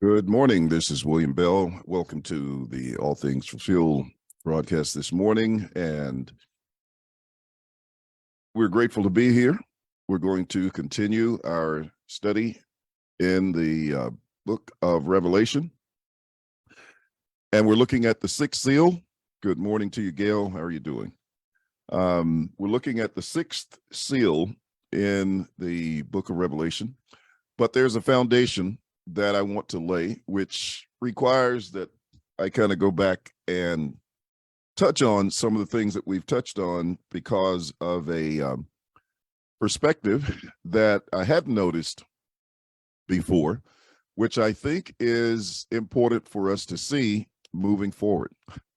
Good morning. This is William Bell. Welcome to the All Things Fulfilled broadcast this morning, and we're grateful to be here. We're going to continue our study in the book of Revelation, and we're looking at the sixth seal. Good morning to you, Gail. How are you doing? We're looking at the sixth seal in the book of Revelation, but there's a foundation that I want to lay, which requires that I kind of go back and touch on some of the things that we've touched on because of a perspective that I hadn't noticed before, which I think is important for us to see moving forward.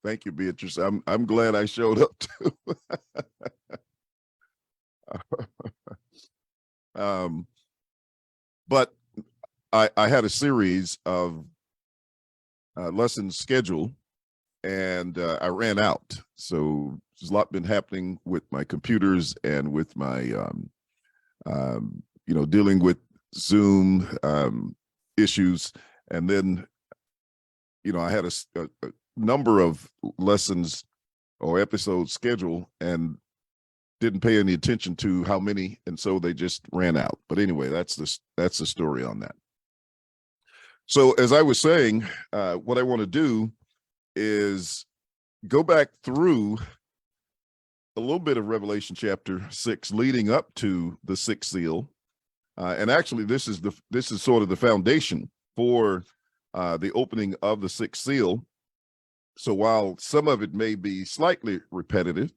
Thank you, Beatrice. I'm glad I showed up too. But I had a series of lessons scheduled, and I ran out. So there's a lot been happening with my computers and with my, dealing with Zoom issues. And then, I had a number of lessons or episodes scheduled and didn't pay any attention to how many, and so they just ran out. But anyway, that's the story on that. So as I was saying, what I want to do is go back through a little bit of Revelation chapter 6 leading up to the sixth seal. And actually, this is sort of the foundation for the opening of the sixth seal. So while some of it may be slightly repetitive,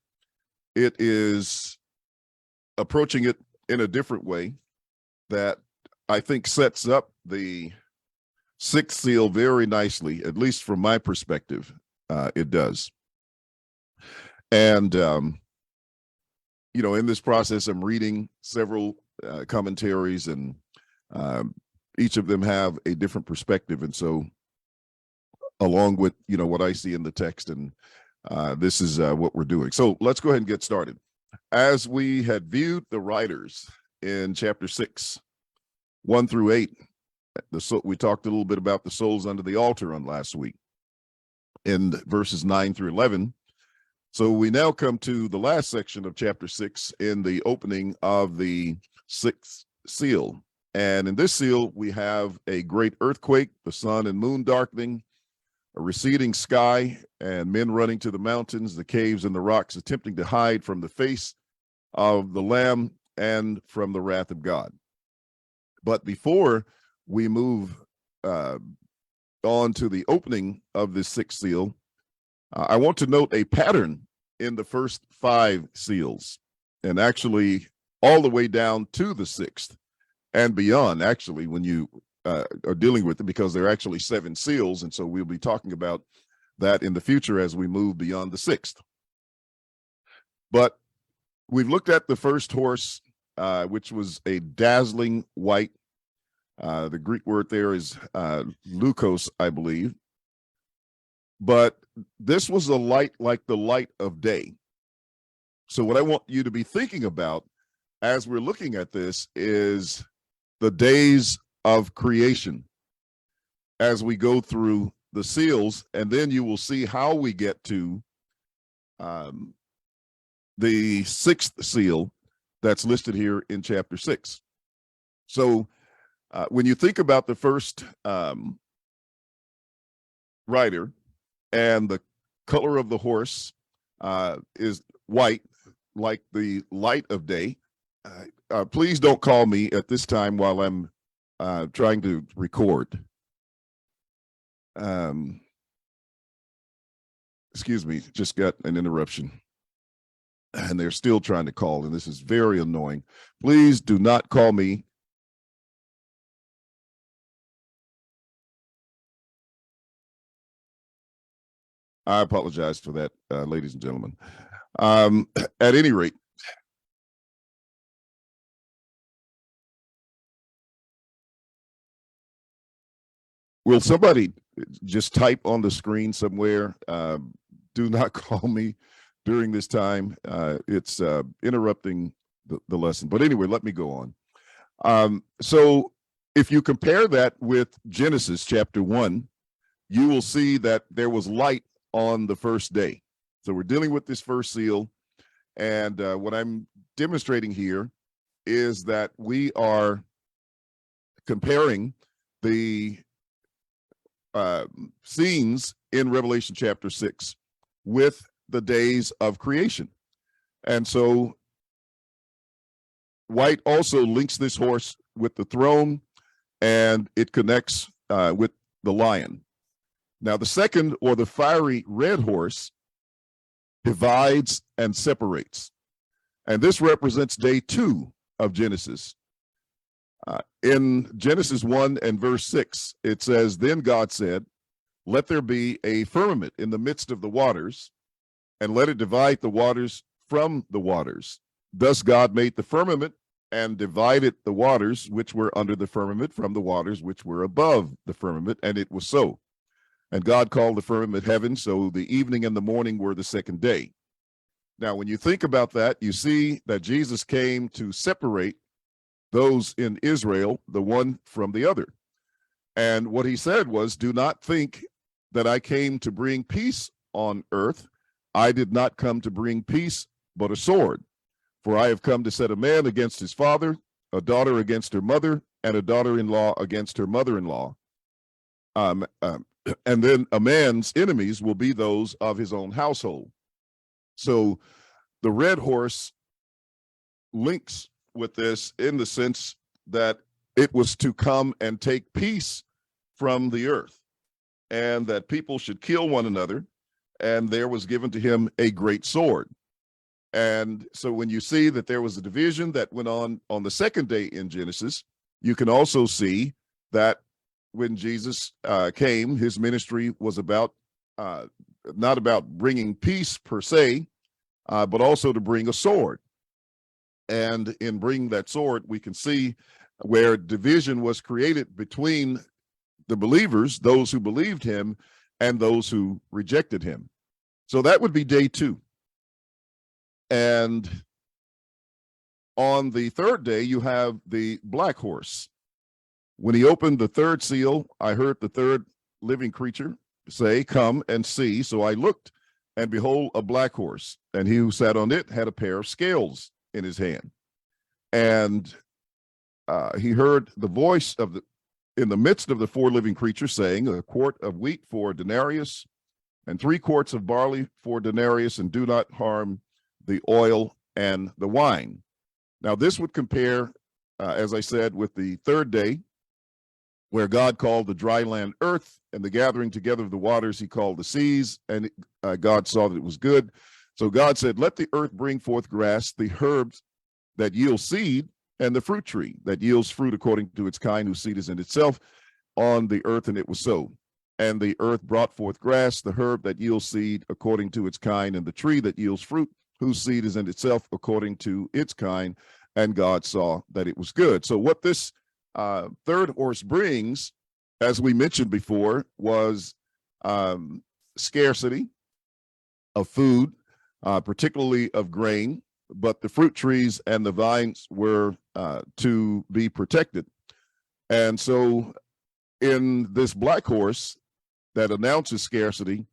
it is approaching it in a different way that I think sets up the sixth seal very nicely, at least from my perspective. It does. And, in this process, I'm reading several commentaries, and each of them have a different perspective. And so along with, what I see in the text, and this is what we're doing. So let's go ahead and get started. As we had viewed the writers in chapter 6, 1 through 8, we talked a little bit about the souls under the altar on last week in verses 9 through 11. So we now come to the last section of chapter 6 in the opening of the sixth seal. And in this seal, we have a great earthquake, the sun and moon darkening, a receding sky, and men running to the mountains, the caves, and the rocks, attempting to hide from the face of the Lamb and from the wrath of God. But before we move on to the opening of this sixth seal, I want to note a pattern in the first 5 seals, and actually all the way down to the sixth and beyond, actually, when you are dealing with it, because there are actually 7 seals, and so we'll be talking about that in the future as we move beyond the sixth. But we've looked at the first horse, which was a dazzling white. The Greek word there is leukos, I believe. But this was a light like the light of day. So what I want you to be thinking about as we're looking at this is the days of creation as we go through the seals, and then you will see how we get to the sixth seal that's listed here in chapter 6. So when you think about the first rider, and the color of the horse is white, like the light of day. Please don't call me at this time while I'm trying to record. Excuse me, just got an interruption. And they're still trying to call, and this is very annoying. Please do not call me. I apologize for that, ladies and gentlemen. At any rate, will somebody just type on the screen somewhere, do not call me during this time? It's interrupting the lesson. But anyway, let me go on. So if you compare that with Genesis chapter 1, you will see that there was light on the first day. So we're dealing with this first seal. And what I'm demonstrating here is that we are comparing the scenes in Revelation chapter 6 with the days of creation. And so White also links this horse with the throne, and it connects with the lion. Now, the second, or the fiery red horse, divides and separates. And this represents day 2 of Genesis. In Genesis 1 and verse 6, it says, "Then God said, let there be a firmament in the midst of the waters, and let it divide the waters from the waters. Thus God made the firmament and divided the waters which were under the firmament from the waters which were above the firmament, and it was so. And God called the firmament heaven, so the evening and the morning were the second day." Now, when you think about that, you see that Jesus came to separate those in Israel, the one from the other. And what he said was, "Do not think that I came to bring peace on earth. I did not come to bring peace, but a sword. For I have come to set a man against his father, a daughter against her mother, and a daughter-in-law against her mother-in-law. And then a man's enemies will be those of his own household." So the red horse links with this in the sense that it was to come and take peace from the earth, and that people should kill one another, and there was given to him a great sword. And so when you see that there was a division that went on the second day in Genesis, you can also see that when Jesus came, his ministry was about not about bringing peace per se, but also to bring a sword. And in bringing that sword, we can see where division was created between the believers, those who believed him, and those who rejected him. So that would be day 2. And on the third day, you have the black horse. When he opened the third seal, I heard the third living creature say, "Come and see." So I looked, and behold, a black horse, and he who sat on it had a pair of scales in his hand. And he heard the voice in the midst of the 4 living creatures saying, "A quart of wheat for a denarius, and 3 quarts of barley for a denarius, and do not harm the oil and the wine." Now, this would compare, as I said, with the third day, where God called the dry land earth, and the gathering together of the waters he called the seas, and God saw that it was good. So God said, "Let the earth bring forth grass, the herbs that yield seed, and the fruit tree that yields fruit according to its kind, whose seed is in itself on the earth," and it was so. And the earth brought forth grass, the herb that yields seed according to its kind, and the tree that yields fruit, whose seed is in itself according to its kind. And God saw that it was good. So what this third horse brings, as we mentioned before, was scarcity of food, particularly of grain, but the fruit trees and the vines were to be protected. And so in this black horse that announces scarcity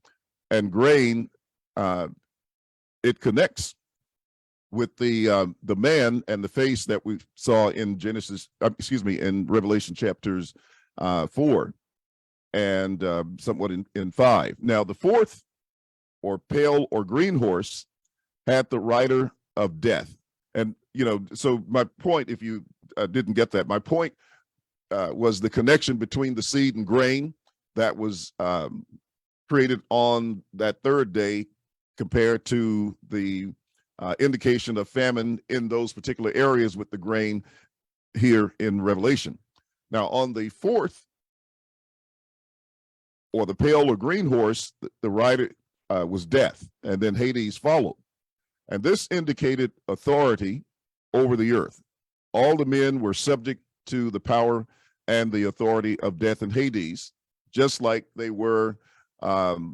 and grain, it connects with the man and the face that we saw in in Revelation chapters 4 and somewhat in 5. Now, the fourth, or pale or green horse, had the rider of death. And, so my point, if you didn't get that, my point was the connection between the seed and grain that was created on that third day compared to the indication of famine in those particular areas with the grain here in Revelation. Now, on the fourth, or the pale or green horse, the rider was death, and then Hades followed. And this indicated authority over the earth. All the men were subject to the power and the authority of death and Hades, just like they were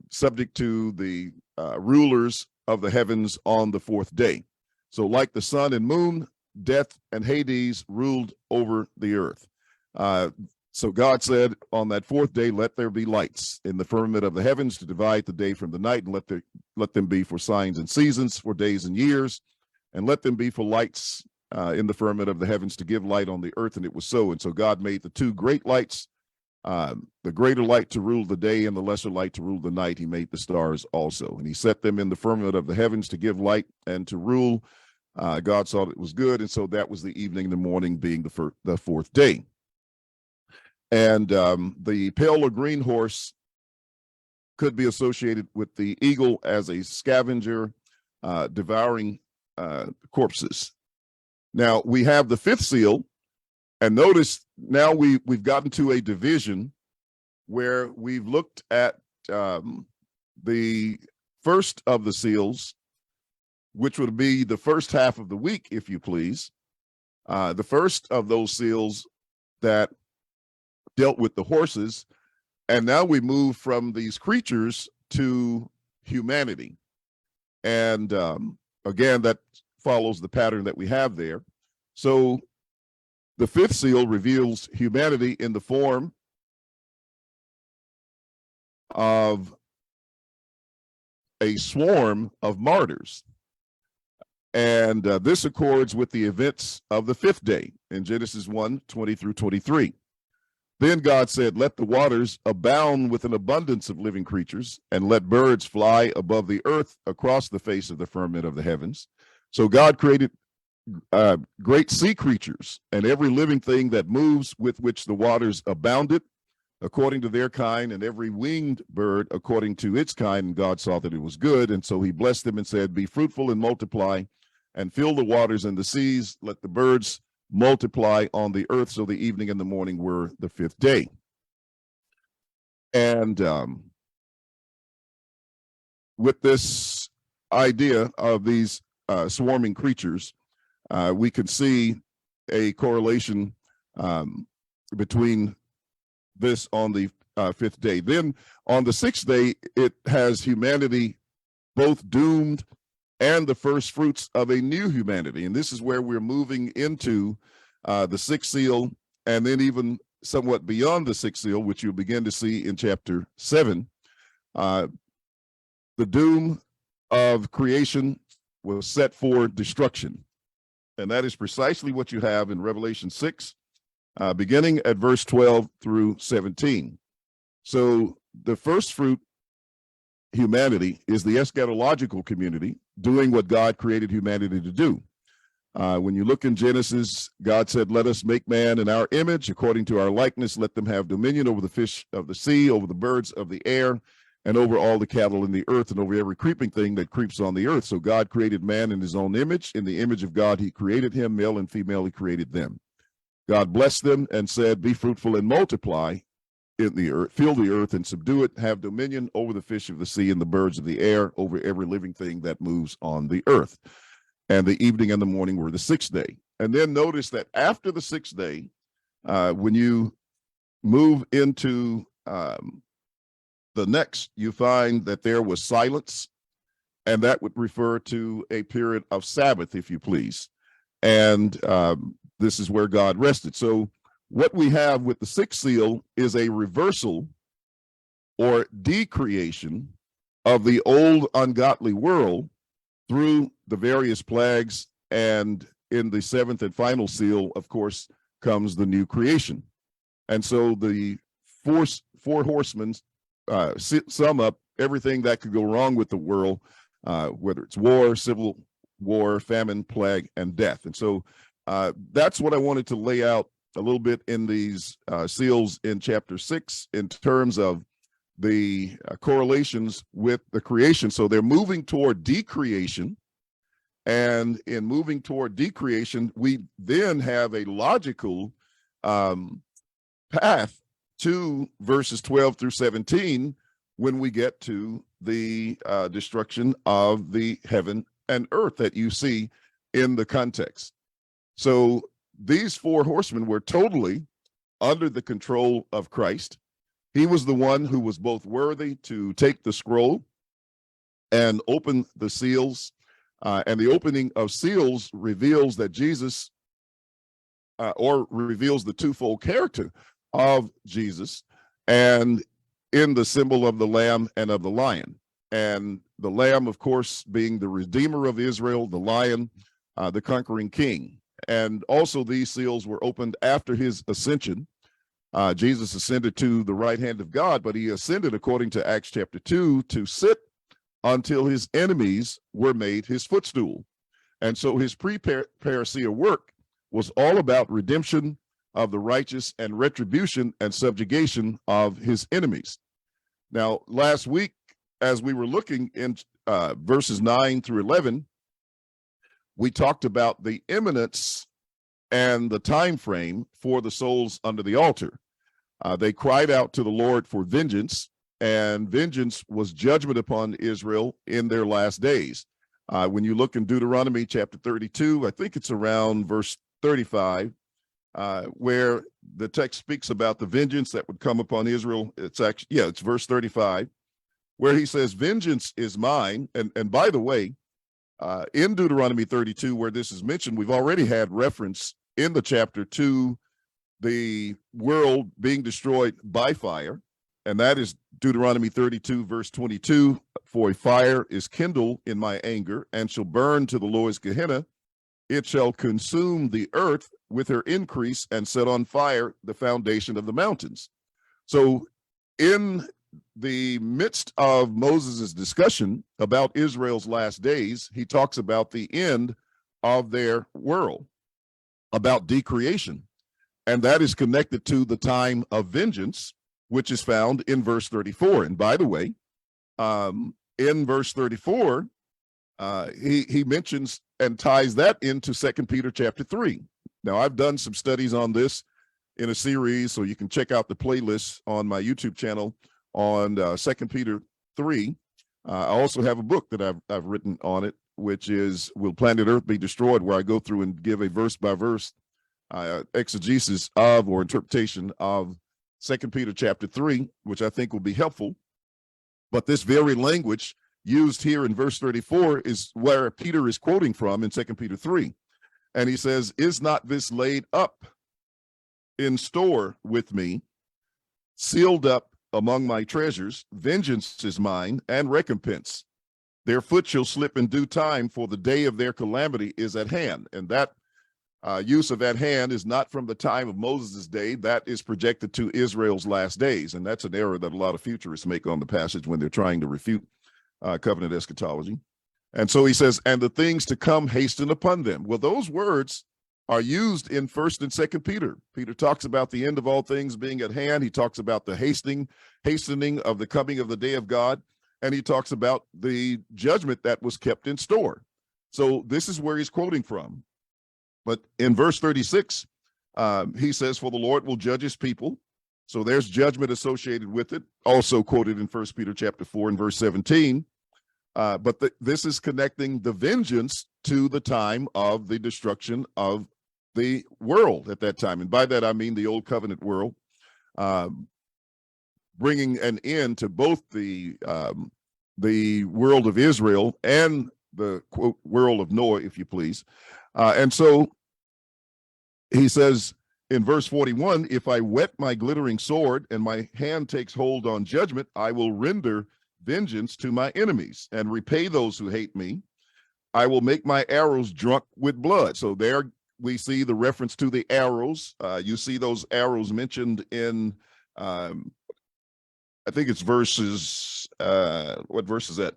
subject to the rulers of the heavens on the fourth day. So like the sun and moon, death and Hades ruled over the earth. So God said, on that fourth day, let there be lights in the firmament of the heavens to divide the day from the night, and let them be for signs and seasons, for days and years, and let them be for lights in the firmament of the heavens to give light on the earth. And it was so. And so God made the two great lights, the greater light to rule the day and the lesser light to rule the night. He made the stars also. And he set them in the firmament of the heavens to give light and to rule. God saw that it was good. And so that was the evening and the morning, being the fourth day. And the pale or green horse could be associated with the eagle as a scavenger, devouring corpses. Now we have the fifth seal, and notice now we've gotten to a division where we've looked at the first of the seals, which would be the first half of the week, if you please. The first of those seals that dealt with the horses, and now we move from these creatures to humanity. And again, that follows the pattern that we have there. So the fifth seal reveals humanity in the form of a swarm of martyrs. And this accords with the events of the fifth day in Genesis 1:20 through 23. Then God said, let the waters abound with an abundance of living creatures, and let birds fly above the earth across the face of the firmament of the heavens. So God created great sea creatures and every living thing that moves, with which the waters abounded, according to their kind, and every winged bird according to its kind. And God saw that it was good. And so he blessed them and said, be fruitful and multiply, and fill the waters and the seas. Let the birds multiply on the earth. So the evening and the morning were the fifth day. And with this idea of these swarming creatures, we can see a correlation between this on the fifth day. Then on the sixth day, it has humanity both doomed and the first fruits of a new humanity. And this is where we're moving into the sixth seal, and then even somewhat beyond the sixth seal, which you'll begin to see in chapter 7. The doom of creation was set for destruction. And that is precisely what you have in Revelation 6, beginning at verse 12 through 17. So the first fruit, humanity, is the eschatological community doing what God created humanity to do. When you look in Genesis, God said, let us make man in our image, according to our likeness. Let them have dominion over the fish of the sea, over the birds of the air, and over all the cattle in the earth, and over every creeping thing that creeps on the earth. So God created man in his own image. In the image of God, he created him, male and female, he created them. God blessed them and said, be fruitful and multiply in the earth, fill the earth and subdue it, have dominion over the fish of the sea and the birds of the air, over every living thing that moves on the earth. And the evening and the morning were the sixth day. And then notice that after the sixth day, when you move into the next, you find that there was silence, and that would refer to a period of Sabbath, if you please. And this is where God rested. So what we have with the sixth seal is a reversal or decreation of the old ungodly world through the various plagues. And in the seventh and final seal, of course, comes the new creation. And so the four horsemen sum up everything that could go wrong with the world, whether it's war, civil war, famine, plague, and death. And so that's what I wanted to lay out a little bit in these seals in chapter 6 in terms of the correlations with the creation. So they're moving toward decreation. And in moving toward decreation, we then have a logical path to verses 12 through 17 when we get to the destruction of the heaven and earth that you see in the context. So these four horsemen were totally under the control of Christ. He was the one who was both worthy to take the scroll and open the seals. And the opening of seals reveals that Jesus or reveals the twofold character of Jesus, and in the symbol of the lamb and of the lion. And the lamb, of course, being the redeemer of Israel, the lion, the conquering king. And also these seals were opened after his ascension. Jesus ascended to the right hand of God, but he ascended, according to Acts chapter 2, to sit until his enemies were made his footstool. And so his pre-parousia work was all about redemption of the righteous and retribution and subjugation of his enemies. Now, last week, as we were looking in verses 9 through 11, we talked about the imminence and the time frame for the souls under the altar. They cried out to the Lord for vengeance, and vengeance was judgment upon Israel in their last days. When you look in Deuteronomy chapter 32, I think it's around verse 35, where the text speaks about the vengeance that would come upon Israel. It's actually, it's verse 35, where he says, vengeance is mine. And by the way, in Deuteronomy 32, where this is mentioned, we've already had reference in the chapter to the world being destroyed by fire. And that is Deuteronomy 32, verse 22, for a fire is kindled in my anger and shall burn to the lowest Gehenna. It shall consume the earth with her increase and set on fire the foundation of the mountains. So in the midst of Moses' discussion about Israel's last days, he talks about the end of their world, about decreation. And that is connected to the time of vengeance, which is found in verse 34. And by the way, in verse 34, he mentions and ties that into 2 Peter chapter 3. Now, I've done some studies on this in a series, so you can check out the playlist on my YouTube channel on 2 Peter 3. I also have a book that I've written on it, which is Will Planet Earth Be Destroyed?, where I go through and give a verse-by-verse exegesis of, or interpretation of, 2 Peter chapter 3, which I think will be helpful. But this very language used here in verse 34 is where Peter is quoting from in 2 Peter 3. And he says, is not this laid up in store with me, sealed up among my treasures? Vengeance is mine and recompense. Their foot shall slip in due time, for the day of their calamity is at hand. And that use of at hand is not from the time of Moses' day. That is projected to Israel's last days. And that's an error that a lot of futurists make on the passage when they're trying to refute covenant eschatology. And so he says, and the things to come hasten upon them. Well, those words are used in 1st and 2nd Peter. Peter talks about the end of all things being at hand. He talks about the hastening of the coming of the day of God. And he talks about the judgment that was kept in store. So this is where he's quoting from. But in verse 36, he says, for the Lord will judge his people. So there's judgment associated with it, also quoted in 1 Peter chapter 4 and verse 17. But this is connecting the vengeance to the time of the destruction of the world at that time. And by that, I mean the old covenant world, bringing an end to both the world of Israel and the, quote, world of Noah, if you please. And so he says in verse 41, if I whet my glittering sword and my hand takes hold on judgment, I will render vengeance to my enemies and repay those who hate me. I will make my arrows drunk with blood. So there we see the reference to the arrows. You see those arrows mentioned in, I think it's verses, what verse is that?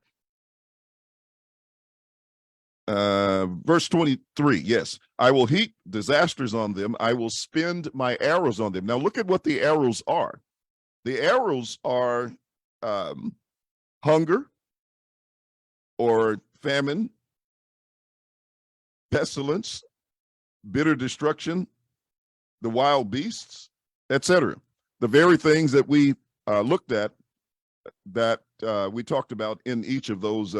Verse 23, yes. I will heap disasters on them. I will spend my arrows on them. Now look at what the arrows are. The arrows are hunger or famine, pestilence, bitter destruction, the wild beasts, etc. The very things that we looked at, that we talked about in each of those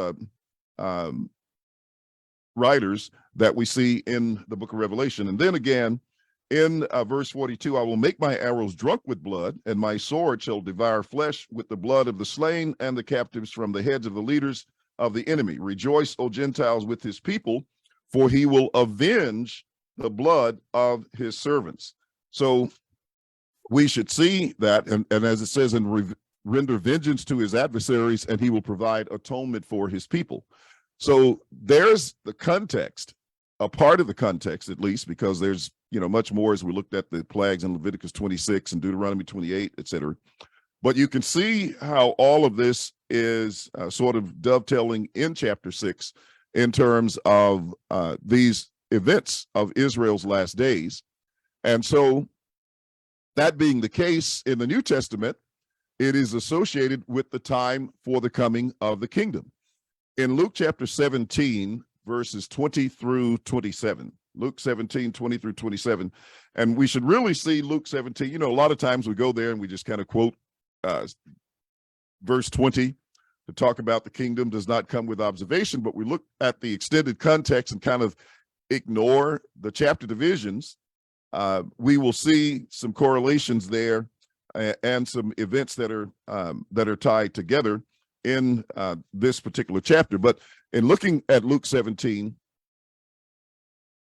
writers that we see in the book of Revelation. And then again, in verse 42, I will make my arrows drunk with blood, and my sword shall devour flesh with the blood of the slain and the captives from the heads of the leaders of the enemy. Rejoice, O Gentiles, with his people, for he will avenge the blood of his servants. So we should see that, and as it says, and render vengeance to his adversaries, and he will provide atonement for his people. So there's the context, a part of the context at least, because there's much more as we looked at the plagues in Leviticus 26 and Deuteronomy 28, etc. But you can see how all of this is sort of dovetailing in chapter 6 in terms of these events of Israel's last days. And so that being the case in the New Testament, it is associated with the time for the coming of the kingdom. In Luke chapter 17, verses 20 through 27, Luke 17, 20 through 27, and we should really see Luke 17. A lot of times we go there and we just kind of quote verse 20 to talk about the kingdom does not come with observation, but we look at the extended context and kind of ignore the chapter divisions. We will see some correlations there and some events that are tied together in this particular chapter. But in looking at Luke 17,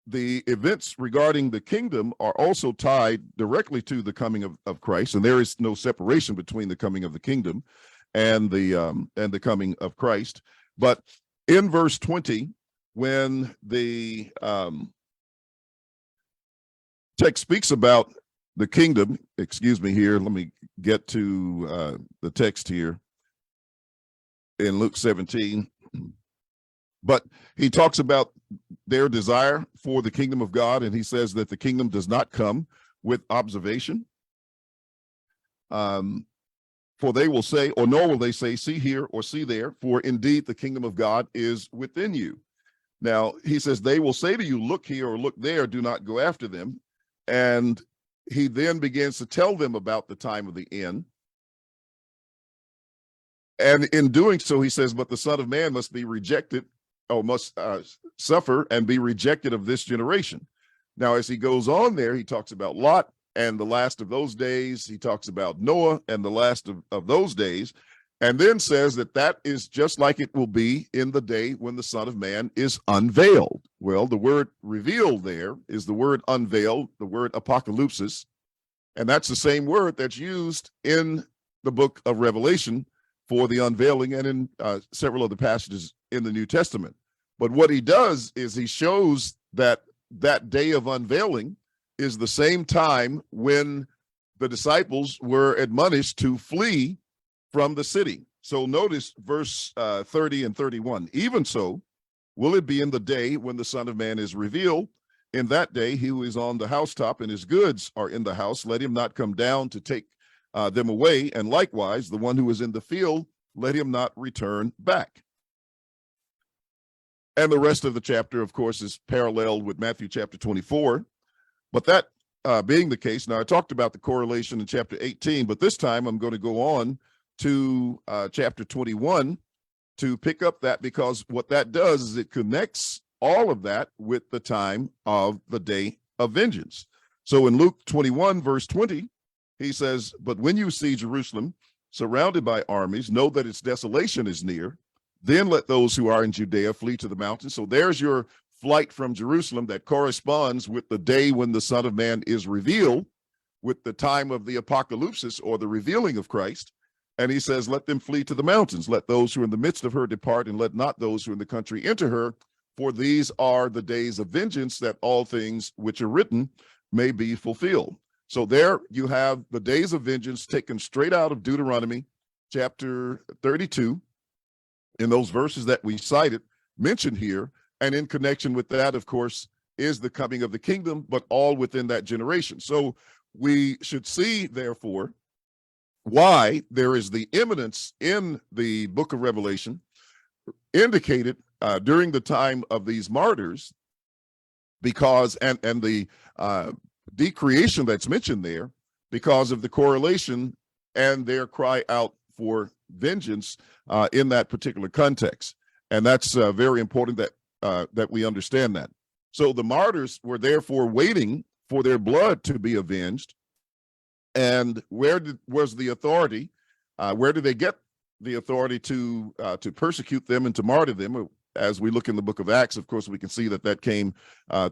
the events regarding the kingdom are also tied directly to the coming of Christ, and there is no separation between the coming of the kingdom and the coming of Christ. But in verse 20, when the text speaks about the kingdom, excuse me here, let me get to the text here in Luke 17. But he talks about their desire for the kingdom of God, and he says that the kingdom does not come with observation. For they will say, or nor will they say, see here or see there, for indeed the kingdom of God is within you. Now, he says, they will say to you, look here or look there, do not go after them. And he then begins to tell them about the time of the end. And in doing so, he says, but the Son of Man must be rejected, or must suffer and be rejected of this generation. Now, as he goes on there, he talks about Lot and the last of those days. He talks about Noah and the last of those days, and then says that is just like it will be in the day when the Son of Man is unveiled. Well, the word revealed there is the word unveiled, the word apocalypsis, and that's the same word that's used in the book of Revelation for the unveiling and in several other passages in the New Testament. But what he does is he shows that day of unveiling is the same time when the disciples were admonished to flee from the city. So notice verse 30 and 31. Even so, will it be in the day when the Son of Man is revealed? In that day, he who is on the housetop and his goods are in the house, let him not come down to take them away. And likewise, the one who is in the field, let him not return back. And the rest of the chapter, of course, is paralleled with Matthew chapter 24. But that being the case, now I talked about the correlation in chapter 18, but this time I'm going to go on to chapter 21 to pick up that, because what that does is it connects all of that with the time of the day of vengeance. So in Luke 21, verse 20, he says, but when you see Jerusalem surrounded by armies, know that its desolation is near. Then let those who are in Judea flee to the mountains. So there's your flight from Jerusalem that corresponds with the day when the Son of Man is revealed, with the time of the apocalypsis or the revealing of Christ. And he says, let them flee to the mountains. Let those who are in the midst of her depart, and let not those who are in the country enter her. For these are the days of vengeance, that all things which are written may be fulfilled. So there you have the days of vengeance taken straight out of Deuteronomy chapter 32. In those verses that we cited, mentioned here, and in connection with that, of course, is the coming of the kingdom, but all within that generation. So we should see, therefore, why there is the imminence in the book of Revelation indicated during the time of these martyrs, because, and the decreation that's mentioned there, because of the correlation and their cry out for vengeance in that particular context. And that's very important that we understand that. So the martyrs were therefore waiting for their blood to be avenged. And where was the authority? Where did they get the authority to persecute them and to martyr them? as we look in the book of Acts, of course, we can see that came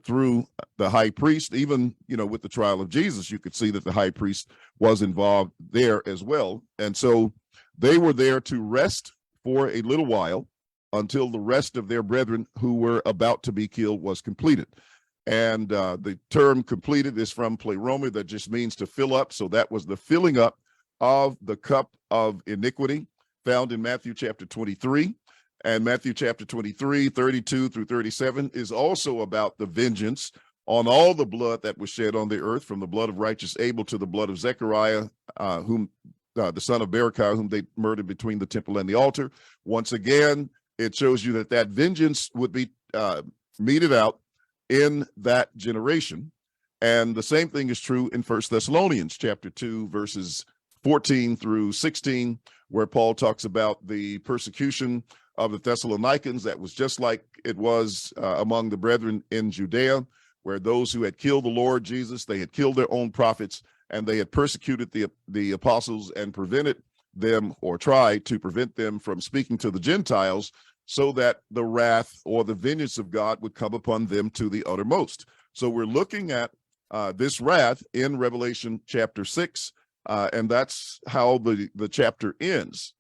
through the high priest. Even, with the trial of Jesus, you could see that the high priest was involved there as well. And so they were there to rest for a little while until the rest of their brethren who were about to be killed was completed. And the term completed is from pleroma, that just means to fill up. So that was the filling up of the cup of iniquity, found in Matthew chapter 23. And Matthew chapter 23, 32 through 37 is also about the vengeance on all the blood that was shed on the earth, from the blood of righteous Abel to the blood of Zechariah, whom the son of Berechiah, whom they murdered between the temple and the altar. Once again, it shows you that vengeance would be meted out in that generation. And the same thing is true in 1 Thessalonians chapter 2, verses 14 through 16, where Paul talks about the persecution of the Thessalonians that was just like it was among the brethren in Judea, where those who had killed the Lord Jesus, they had killed their own prophets, and they had persecuted the apostles and prevented them, or tried to prevent them from speaking to the Gentiles, so that the wrath or the vengeance of God would come upon them to the uttermost. So we're looking at this wrath in Revelation chapter 6, and that's how the chapter ends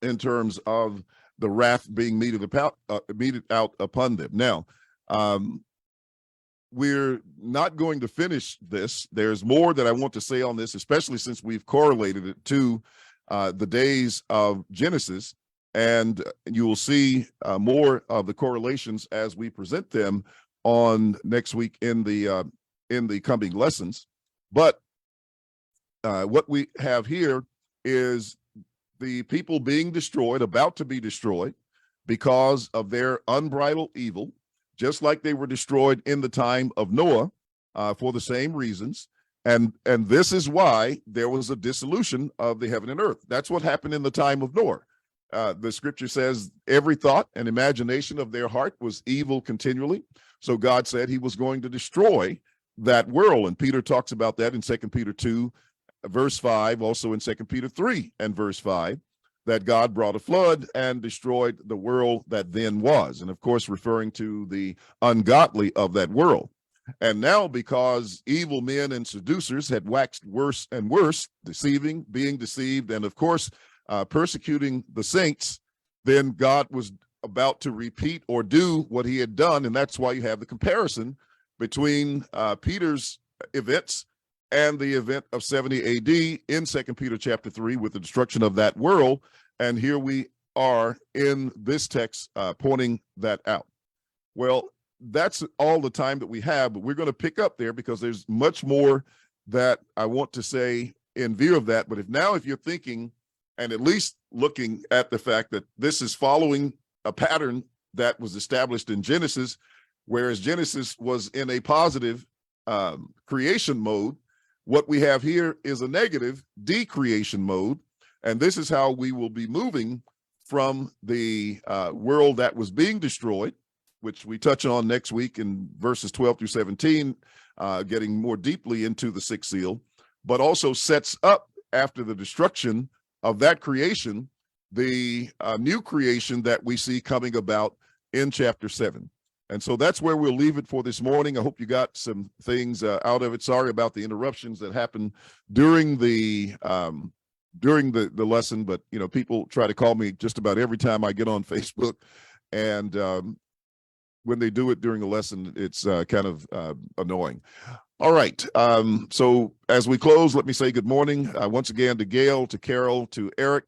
in terms of the wrath being meted out upon them. Now, we're not going to finish this. There's more that I want to say on this, especially since we've correlated it to the days of Genesis. And you will see more of the correlations as we present them on next week in the coming lessons. But what we have here is the people being destroyed, about to be destroyed, because of their unbridled evil, just like they were destroyed in the time of Noah for the same reasons. And this is why there was a dissolution of the heaven and earth. That's what happened in the time of Noah. The scripture says every thought and imagination of their heart was evil continually. So God said he was going to destroy that world. And Peter talks about that in 2 Peter 2, verse 5, also in 2 Peter 3 and verse 5, that God brought a flood and destroyed the world that then was. And of course, referring to the ungodly of that world. And now, because evil men and seducers had waxed worse and worse, deceiving, being deceived, and of course, persecuting the saints, then God was about to repeat or do what he had done. And that's why you have the comparison between Peter's events and the event of 70 AD in 2 Peter chapter 3 with the destruction of that world. And here we are in this text pointing that out. Well, that's all the time that we have, but we're going to pick up there because there's much more that I want to say in view of that. But if you're thinking and at least looking at the fact that this is following a pattern that was established in Genesis, whereas Genesis was in a positive creation mode, what we have here is a negative decreation mode. And this is how we will be moving from the world that was being destroyed, which we touch on next week in verses 12 through 17, getting more deeply into the sixth seal, but also sets up after the destruction of that creation, the new creation that we see coming about in chapter 7. And so that's where we'll leave it for this morning. I hope you got some things out of it. Sorry about the interruptions that happened during the lesson, but people try to call me just about every time I get on Facebook, and when they do it during the lesson, it's kind of annoying. All right. So as we close, let me say good morning once again to Gail, to Carol, to Eric,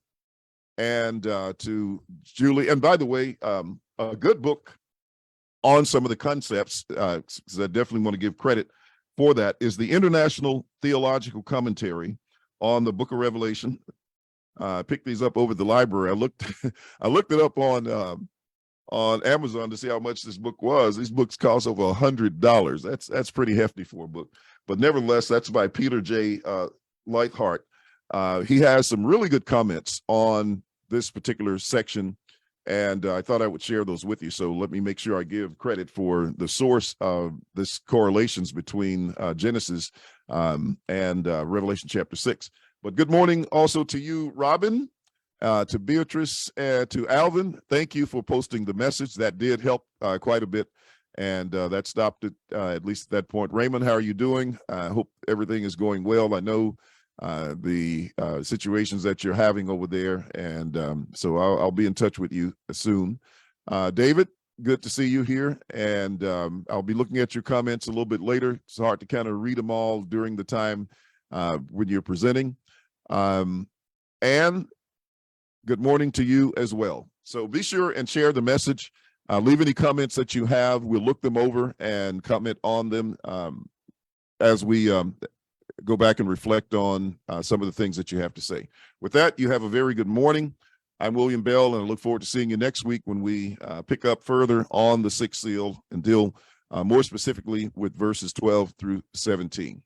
and to Julie. And by the way, a good book on some of the concepts, because I definitely want to give credit for that, is the International Theological Commentary on the Book of Revelation. I picked these up over at the library. I looked it up on Amazon to see how much this book was. These books cost over $100. That's pretty hefty for a book, but nevertheless, that's by Peter J. Leithart. He has some really good comments on this particular section, and I thought I would share those with you. So let me make sure I give credit for the source of this correlations between Genesis and Revelation chapter 6. But good morning also to you, Robin. To Beatrice, to Alvin, thank you for posting the message. That did help quite a bit. And that stopped it, at least at that point. Raymond, how are you doing? I hope everything is going well. I know the situations that you're having over there. And so I'll be in touch with you soon. David, good to see you here. And I'll be looking at your comments a little bit later. It's hard to kind of read them all during the time when you're presenting. And good morning to you as well. So be sure and share the message. Leave any comments that you have. We'll look them over and comment on them as we go back and reflect on some of the things that you have to say. With that, you have a very good morning. I'm William Bell, and I look forward to seeing you next week when we pick up further on the sixth seal and deal more specifically with verses 12 through 17.